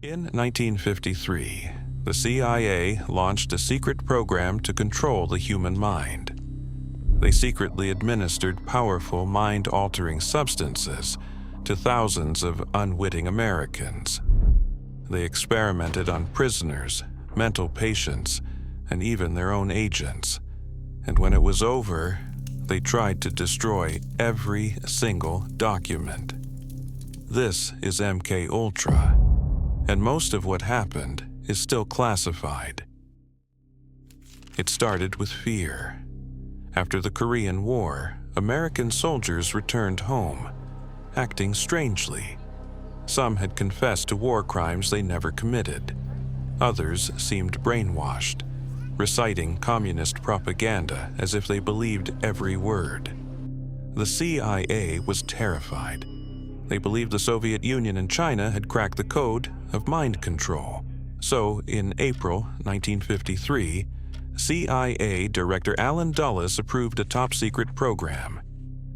In 1953, the CIA launched a secret program to control the human mind. They secretly administered powerful mind-altering substances to thousands of unwitting Americans. They experimented on prisoners, mental patients, and even their own agents. And when it was over, they tried to destroy every single document. This is MKULTRA, and most of what happened is still classified. It started with fear. After the Korean War, American soldiers returned home, acting strangely. Some had confessed to war crimes they never committed. Others seemed brainwashed, reciting communist propaganda as if they believed every word. The CIA was terrified. They believed the Soviet Union and China had cracked the code of mind control. So, in April 1953, CIA Director Allen Dulles approved a top-secret program.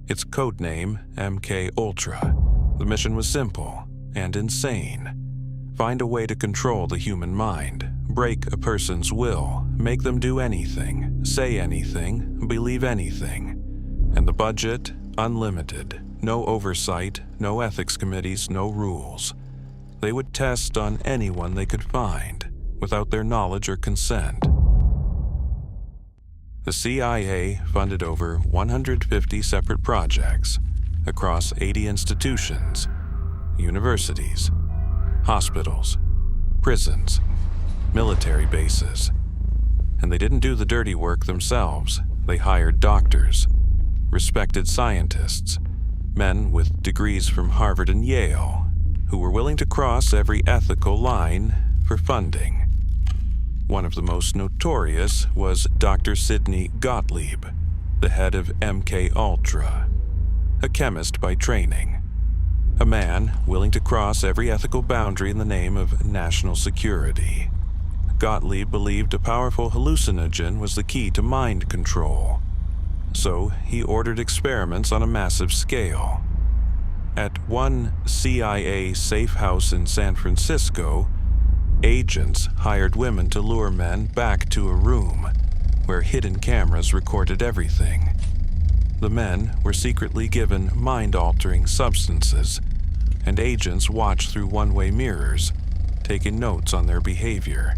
Its codename, MKULTRA. The mission was simple and insane. Find a way to control the human mind, break a person's will, make them do anything, say anything, believe anything. And the budget, unlimited. No oversight, no ethics committees, no rules. They would test on anyone they could find, without their knowledge or consent. The CIA funded over 150 separate projects across 80 institutions, universities, hospitals, prisons, military bases. And they didn't do the dirty work themselves. They hired doctors, respected scientists, men with degrees from Harvard and Yale, who were willing to cross every ethical line for funding. One of the most notorious was Dr. Sidney Gottlieb, the head of MKULTRA, a chemist by training, a man willing to cross every ethical boundary in the name of national security. Gottlieb believed a powerful hallucinogen was the key to mind control. So he ordered experiments on a massive scale. At one CIA safe house in San Francisco, agents hired women to lure men back to a room where hidden cameras recorded everything. The men were secretly given mind-altering substances, and agents watched through one-way mirrors, taking notes on their behavior.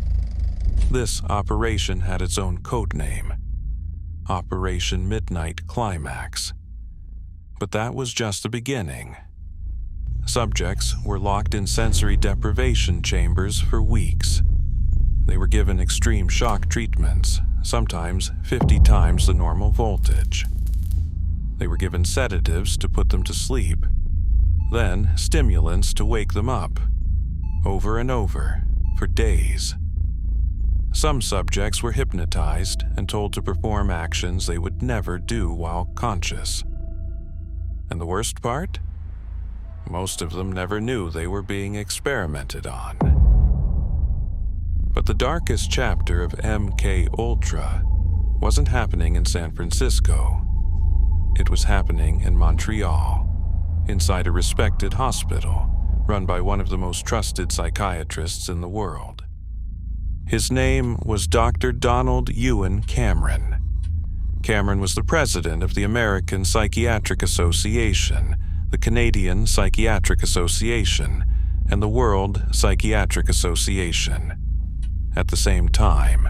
This operation had its own codename, Operation Midnight Climax. But that was just the beginning. Subjects were locked in sensory deprivation chambers for weeks. They were given extreme shock treatments, sometimes 50 times the normal voltage. They were given sedatives to put them to sleep, then stimulants to wake them up, over and over, for days. Some subjects were hypnotized and told to perform actions they would never do while conscious. And the worst part? Most of them never knew they were being experimented on. But the darkest chapter of MKULTRA wasn't happening in San Francisco. It was happening in Montreal, inside a respected hospital run by one of the most trusted psychiatrists in the world. His name was Dr. Donald Ewen Cameron. Cameron was the president of the American Psychiatric Association, the Canadian Psychiatric Association, and the World Psychiatric Association. At the same time,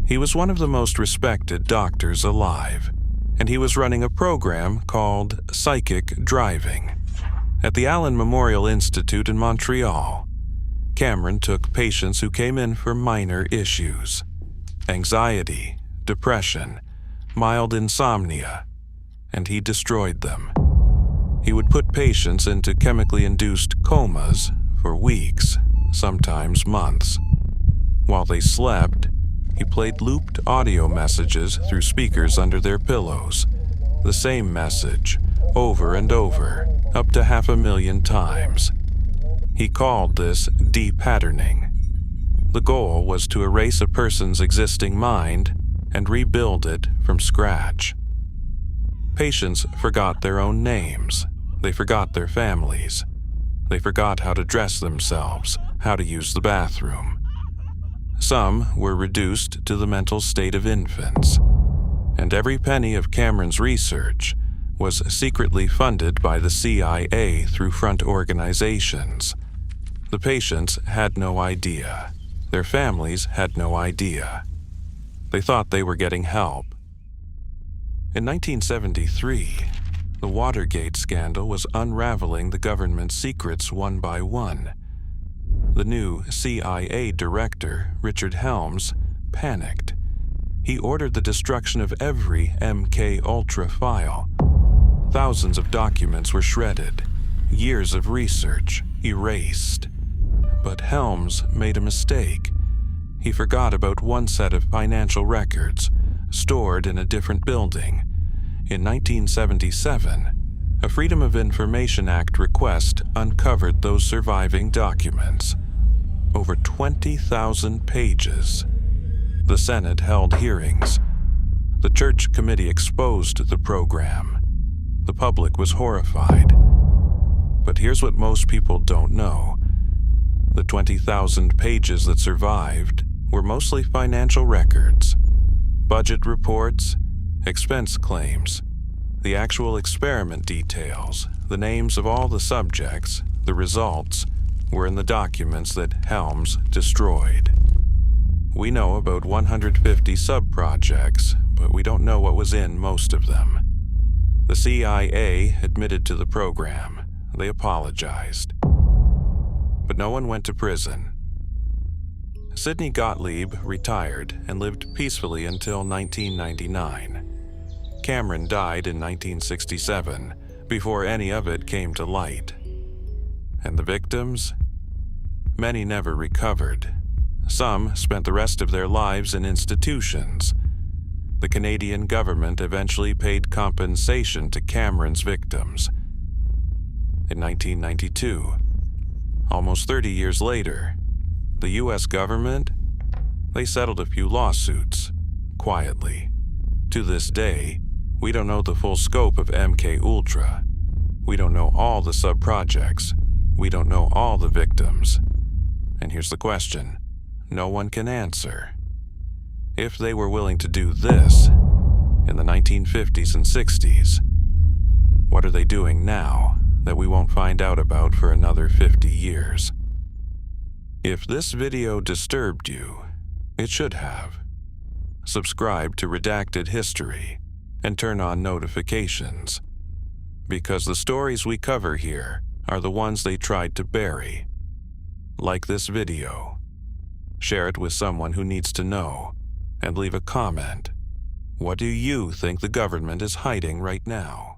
he was one of the most respected doctors alive, and he was running a program called Psychic Driving. At the Allen Memorial Institute in Montreal, Cameron took patients who came in for minor issues: anxiety, depression, mild insomnia, and he destroyed them. He would put patients into chemically induced comas for weeks, sometimes months. While they slept, he played looped audio messages through speakers under their pillows. The same message, over and over, up to 500,000 times. He called this de-patterning. The goal was to erase a person's existing mind and rebuild it from scratch. Patients forgot their own names. They forgot their families. They forgot how to dress themselves, how to use the bathroom. Some were reduced to the mental state of infants, and every penny of Cameron's research was secretly funded by the CIA through front organizations. The patients had no idea. Their families had no idea. They thought they were getting help. In 1973, the Watergate scandal was unraveling the government's secrets one by one. The new CIA director, Richard Helms, panicked. He ordered the destruction of every MKULTRA file. Thousands of documents were shredded, years of research erased. But Helms made a mistake. He forgot about one set of financial records, stored in a different building. In 1977, a Freedom of Information Act request uncovered those surviving documents. Over 20,000 pages. The Senate held hearings. The Church Committee exposed the program. The public was horrified. But here's what most people don't know. The 20,000 pages that survived were mostly financial records, budget reports, expense claims, the actual experiment details, the names of all the subjects, the results, were in the documents that Helms destroyed. We know about 150 sub-projects, but we don't know what was in most of them. The CIA admitted to the program. They apologized. But no one went to prison. Sidney Gottlieb retired and lived peacefully until 1999. Cameron died in 1967, before any of it came to light. And the victims? Many never recovered. Some spent the rest of their lives in institutions. The Canadian government eventually paid compensation to Cameron's victims. In 1992, almost 30 years later, the U.S. government, they settled a few lawsuits, quietly. To this day, we don't know the full scope of MKULTRA. We don't know all the sub-projects. We don't know all the victims. And here's the question no one can answer. If they were willing to do this in the 1950s and 60s, what are they doing now that we won't find out about for another 50 years? If this video disturbed you, it should have. Subscribe to Redacted History and turn on notifications, because the stories we cover here are the ones they tried to bury. Like this video, share it with someone who needs to know, and leave a comment. What do you think the government is hiding right now?